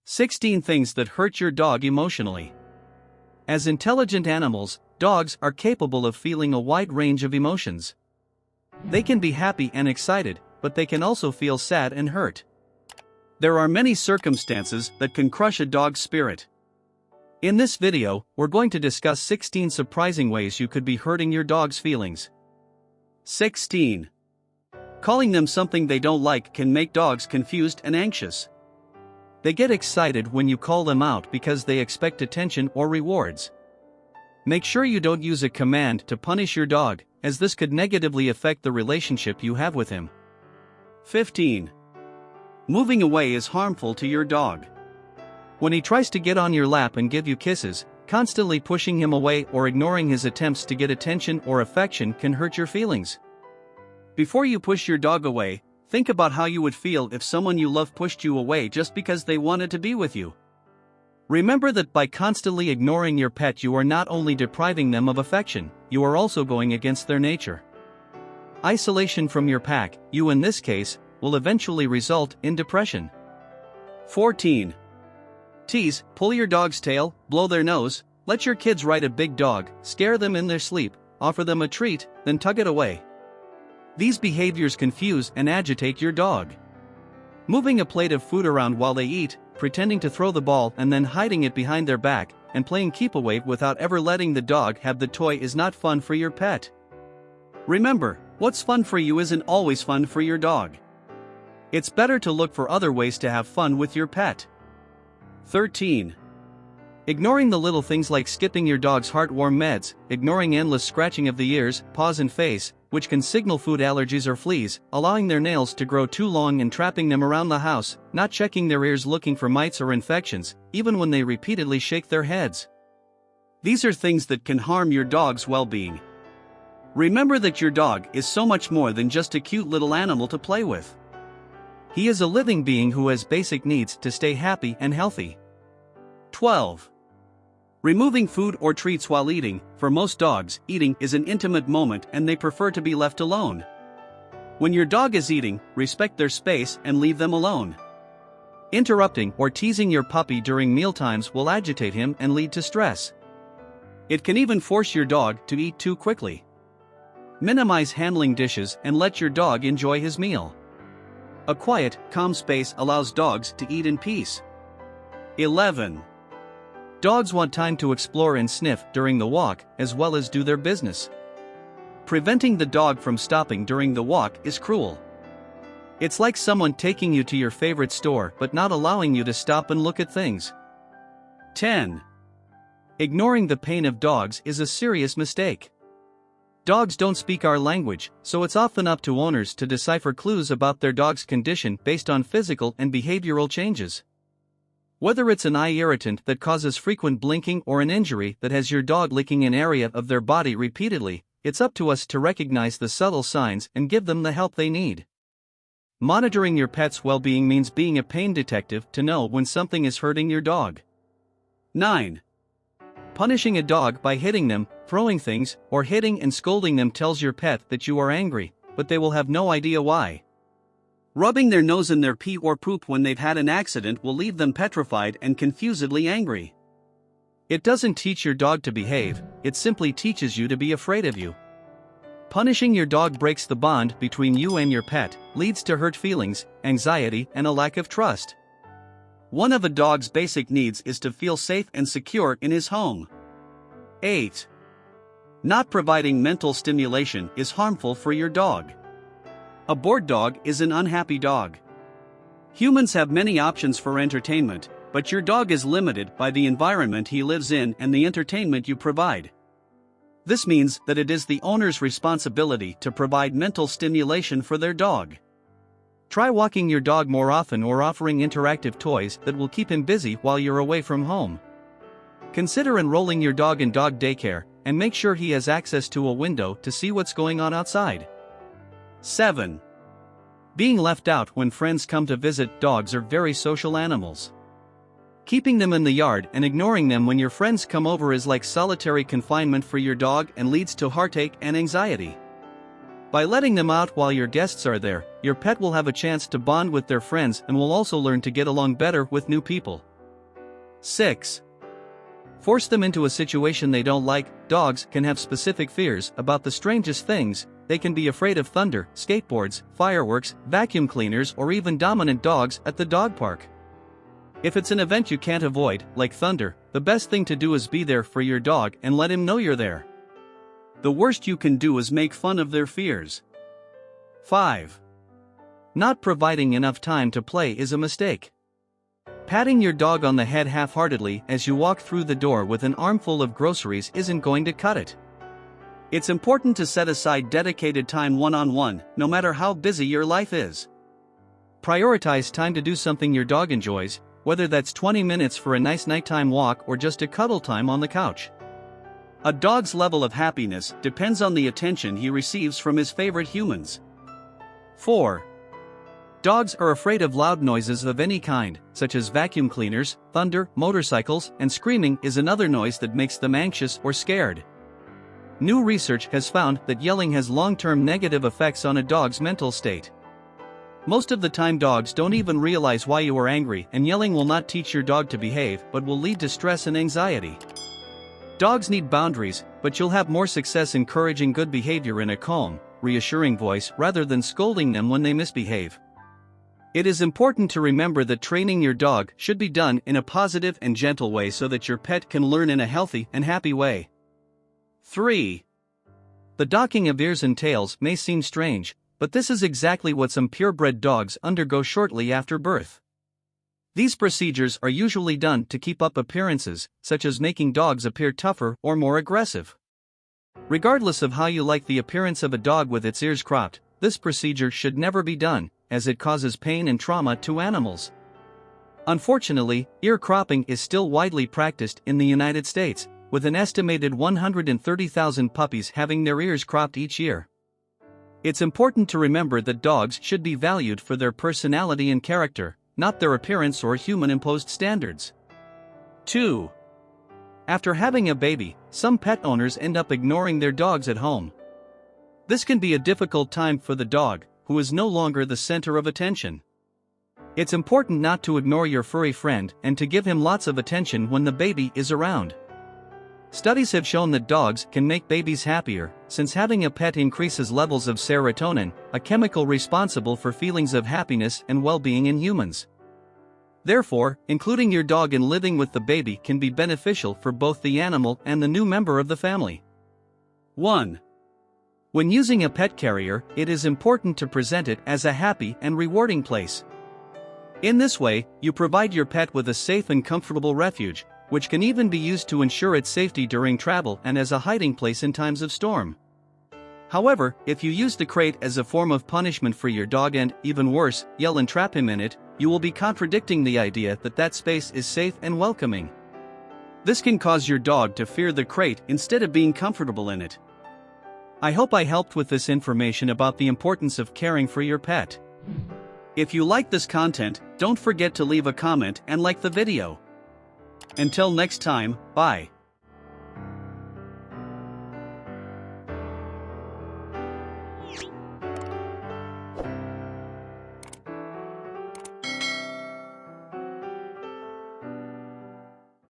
16 things that hurt your dog emotionally. As intelligent animals, dogs are capable of feeling a wide range of emotions. They can be happy and excited, but they can also feel sad and hurt. There are many circumstances that can crush a dog's spirit. In this video, we're going to discuss 16 surprising ways you could be hurting your dog's feelings. 16. Calling them something they don't like can make dogs confused and anxious. They get excited when you call them out because they expect attention or rewards. Make sure you don't use a command to punish your dog, as this could negatively affect the relationship you have with him. 15. Moving away is harmful to your dog. When he tries to get on your lap and give you kisses, constantly pushing him away or ignoring his attempts to get attention or affection can hurt your feelings. Before you push your dog away, think about how you would feel if someone you love pushed you away just because they wanted to be with you. Remember that by constantly ignoring your pet, you are not only depriving them of affection, you are also going against their nature. Isolation from your pack, you in this case, will eventually result in depression. 14. Tease, pull your dog's tail, blow their nose, let your kids ride a big dog, scare them in their sleep, offer them a treat, then tug it away. These behaviors confuse and agitate your dog. Moving a plate of food around while they eat, pretending to throw the ball and then hiding it behind their back, and playing keep-away without ever letting the dog have the toy is not fun for your pet. Remember, what's fun for you isn't always fun for your dog. It's better to look for other ways to have fun with your pet. 13. Ignoring the little things like skipping your dog's heartworm meds, ignoring endless scratching of the ears, paws and face, which can signal food allergies or fleas, allowing their nails to grow too long and trapping them around the house, not checking their ears looking for mites or infections, even when they repeatedly shake their heads. These are things that can harm your dog's well-being. Remember that your dog is so much more than just a cute little animal to play with. He is a living being who has basic needs to stay happy and healthy. 12. Removing food or treats while eating. For most dogs, eating is an intimate moment and they prefer to be left alone. When your dog is eating, respect their space and leave them alone. Interrupting or teasing your puppy during mealtimes will agitate him and lead to stress. It can even force your dog to eat too quickly. Minimize handling dishes and let your dog enjoy his meal. A quiet, calm space allows dogs to eat in peace. 11. Dogs want time to explore and sniff during the walk, as well as do their business. Preventing the dog from stopping during the walk is cruel. It's like someone taking you to your favorite store but not allowing you to stop and look at things. 10. Ignoring the pain of dogs is a serious mistake. Dogs don't speak our language, so it's often up to owners to decipher clues about their dog's condition based on physical and behavioral changes. Whether it's an eye irritant that causes frequent blinking or an injury that has your dog licking an area of their body repeatedly, it's up to us to recognize the subtle signs and give them the help they need. Monitoring your pet's well-being means being a pain detective to know when something is hurting your dog. 9. Punishing a dog by hitting them, throwing things, or hitting and scolding them tells your pet that you are angry, but they will have no idea why. Rubbing their nose in their pee or poop when they've had an accident will leave them petrified and confusedly angry. It doesn't teach your dog to behave, it simply teaches you to be afraid of you. Punishing your dog breaks the bond between you and your pet, leads to hurt feelings, anxiety, and a lack of trust. One of a dog's basic needs is to feel safe and secure in his home. 8. Not providing mental stimulation is harmful for your dog. A bored dog is an unhappy dog. Humans have many options for entertainment, but your dog is limited by the environment he lives in and the entertainment you provide. This means that it is the owner's responsibility to provide mental stimulation for their dog. Try walking your dog more often or offering interactive toys that will keep him busy while you're away from home. Consider enrolling your dog in dog daycare, and make sure he has access to a window to see what's going on outside. 7. Being left out when friends come to visit. Dogs are very social animals. Keeping them in the yard and ignoring them when your friends come over is like solitary confinement for your dog and leads to heartache and anxiety. By letting them out while your guests are there, your pet will have a chance to bond with their friends and will also learn to get along better with new people. 6. Force them into a situation they don't like. Dogs can have specific fears about the strangest things. They can be afraid of thunder, skateboards, fireworks, vacuum cleaners, or even dominant dogs at the dog park. If it's an event you can't avoid, like thunder, the best thing to do is be there for your dog and let him know you're there. The worst you can do is make fun of their fears. 5. Not providing enough time to play is a mistake. Patting your dog on the head half-heartedly as you walk through the door with an armful of groceries isn't going to cut it. It's important to set aside dedicated time one-on-one, no matter how busy your life is. Prioritize time to do something your dog enjoys, whether that's 20 minutes for a nice nighttime walk or just a cuddle time on the couch. A dog's level of happiness depends on the attention he receives from his favorite humans. 4. Dogs are afraid of loud noises of any kind, such as vacuum cleaners, thunder, motorcycles, and screaming is another noise that makes them anxious or scared. New research has found that yelling has long-term negative effects on a dog's mental state. Most of the time dogs don't even realize why you are angry, and yelling will not teach your dog to behave but will lead to stress and anxiety. Dogs need boundaries, but you'll have more success encouraging good behavior in a calm, reassuring voice rather than scolding them when they misbehave. It is important to remember that training your dog should be done in a positive and gentle way so that your pet can learn in a healthy and happy way. 3. The docking of ears and tails may seem strange, but this is exactly what some purebred dogs undergo shortly after birth. These procedures are usually done to keep up appearances, such as making dogs appear tougher or more aggressive. Regardless of how you like the appearance of a dog with its ears cropped, this procedure should never be done, as it causes pain and trauma to animals. Unfortunately, ear cropping is still widely practiced in the United States, with an estimated 130,000 puppies having their ears cropped each year. It's important to remember that dogs should be valued for their personality and character, not their appearance or human-imposed standards. 2. After having a baby, some pet owners end up ignoring their dogs at home. This can be a difficult time for the dog, who is no longer the center of attention. It's important not to ignore your furry friend and to give him lots of attention when the baby is around. Studies have shown that dogs can make babies happier, since having a pet increases levels of serotonin, a chemical responsible for feelings of happiness and well-being in humans. Therefore, including your dog in living with the baby can be beneficial for both the animal and the new member of the family. 1. When using a pet carrier, it is important to present it as a happy and rewarding place. In this way, you provide your pet with a safe and comfortable refuge, which can even be used to ensure its safety during travel and as a hiding place in times of storm. However, if you use the crate as a form of punishment for your dog and, even worse, yell and trap him in it, you will be contradicting the idea that that space is safe and welcoming. This can cause your dog to fear the crate instead of being comfortable in it. I hope I helped with this information about the importance of caring for your pet. If you like this content, don't forget to leave a comment and like the video. Until next time, bye.